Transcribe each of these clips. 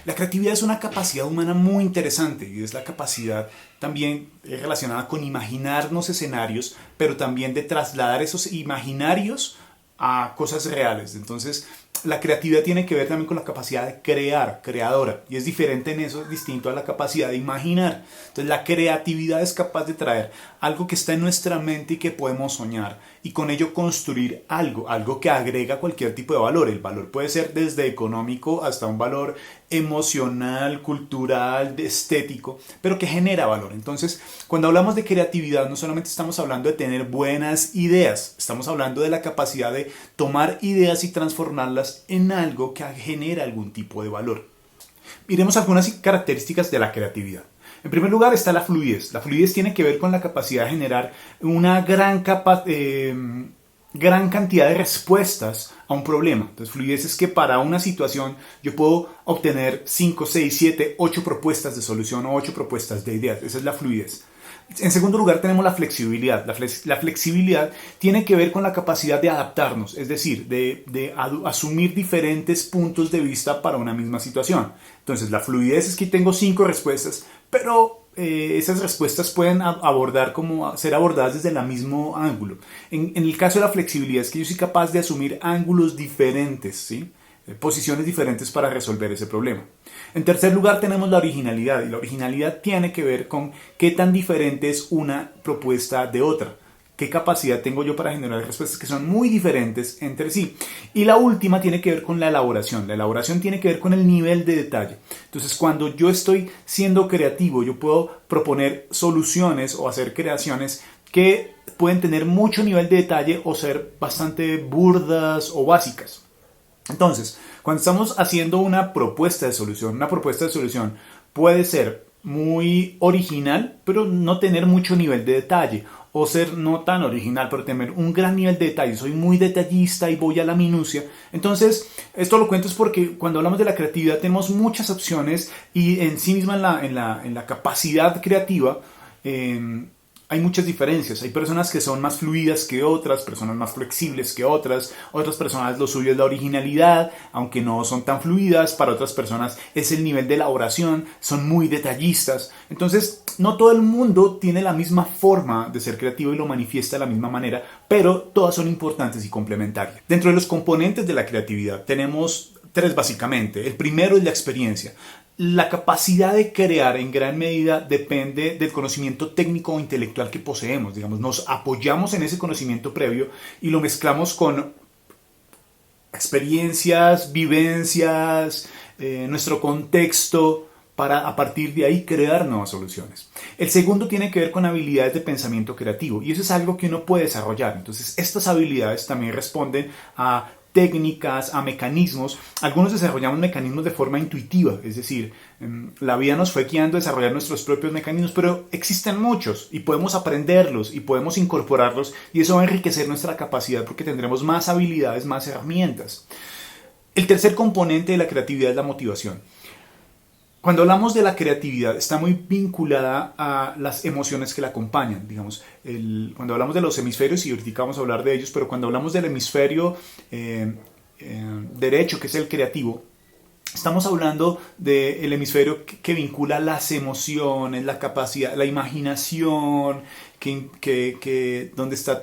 La creatividad es una capacidad humana muy interesante y es la capacidad también relacionada con imaginarnos escenarios, pero también de trasladar esos imaginarios a cosas reales. Entonces, la creatividad tiene que ver también con la capacidad de crear, creadora, y es diferente en eso, es distinto a la capacidad de imaginar. Entonces, la creatividad es capaz de traer algo que está en nuestra mente y que podemos soñar, y con ello construir algo, algo que agrega cualquier tipo de valor. El valor puede ser desde económico hasta un valor emocional, cultural, estético, pero que genera valor. Entonces, cuando hablamos de creatividad, no solamente estamos hablando de tener buenas ideas, estamos hablando de la capacidad de tomar ideas y transformarlas en algo que genera algún tipo de valor. Miremos algunas características de la creatividad. En primer lugar está la fluidez. La fluidez tiene que ver con la capacidad de generar una gran cantidad de respuestas a un problema. Entonces, fluidez es que para una situación yo puedo obtener 5, 6, 7, 8 propuestas de solución o 8 propuestas de ideas. Esa es la fluidez. En segundo lugar tenemos la flexibilidad. La flexibilidad tiene que ver con la capacidad de adaptarnos, es decir, de asumir diferentes puntos de vista para una misma situación. Entonces, la fluidez es que tengo 5 respuestas, pero esas respuestas pueden ser abordadas desde el mismo ángulo. En el caso de la flexibilidad es que yo soy capaz de asumir ángulos diferentes, ¿sí? Posiciones diferentes para resolver ese problema. En tercer lugar tenemos la originalidad, y la originalidad tiene que ver con qué tan diferente es una propuesta de otra. ¿Qué capacidad tengo yo para generar respuestas que son muy diferentes entre sí? Y la última tiene que ver con la elaboración. La elaboración tiene que ver con el nivel de detalle. Entonces, cuando yo estoy siendo creativo, yo puedo proponer soluciones o hacer creaciones que pueden tener mucho nivel de detalle o ser bastante burdas o básicas. Entonces, cuando estamos haciendo una propuesta de solución puede ser muy original, pero no tener mucho nivel de detalle, o ser no tan original, pero tener un gran nivel de detalle. Soy muy detallista y voy a la minucia. Entonces, esto lo cuento es porque cuando hablamos de la creatividad tenemos muchas opciones y en sí misma en la capacidad creativa hay muchas diferencias. Hay personas que son más fluidas que otras, personas más flexibles que otras personas lo suyo es la originalidad, aunque no son tan fluidas. Para otras personas es el nivel de elaboración, son muy detallistas. Entonces, no todo el mundo tiene la misma forma de ser creativo y lo manifiesta de la misma manera, pero todas son importantes y complementarias. Dentro de los componentes de la creatividad tenemos 3 básicamente. El primero es la experiencia. La capacidad de crear en gran medida depende del conocimiento técnico o intelectual que poseemos. Digamos, nos apoyamos en ese conocimiento previo y lo mezclamos con experiencias, vivencias, nuestro contexto, para a partir de ahí crear nuevas soluciones. El segundo tiene que ver con habilidades de pensamiento creativo y eso es algo que uno puede desarrollar. Entonces, estas habilidades también responden a técnicas, a mecanismos. Algunos desarrollamos mecanismos de forma intuitiva, es decir, la vida nos fue guiando a desarrollar nuestros propios mecanismos, pero existen muchos y podemos aprenderlos y podemos incorporarlos y eso va a enriquecer nuestra capacidad porque tendremos más habilidades, más herramientas. El tercer componente de la creatividad es la motivación. Cuando hablamos de la creatividad está muy vinculada a las emociones que la acompañan. Digamos, cuando hablamos de los hemisferios, y ahorita vamos a hablar de ellos, pero cuando hablamos del hemisferio derecho, que es el creativo, estamos hablando del hemisferio que vincula las emociones, la capacidad, la imaginación, donde está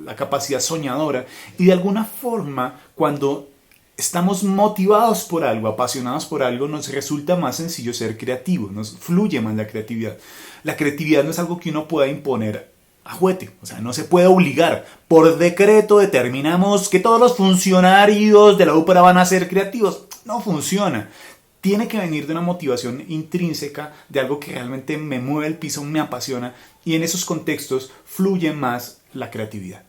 la capacidad soñadora. Y de alguna forma, cuando estamos motivados por algo, apasionados por algo, nos resulta más sencillo ser creativos, nos fluye más la creatividad. La creatividad no es algo que uno pueda imponer a juguete, o sea, no se puede obligar. Por decreto determinamos que todos los funcionarios de la ópera van a ser creativos. No funciona. Tiene que venir de una motivación intrínseca, de algo que realmente me mueve el piso, me apasiona, y en esos contextos fluye más la creatividad.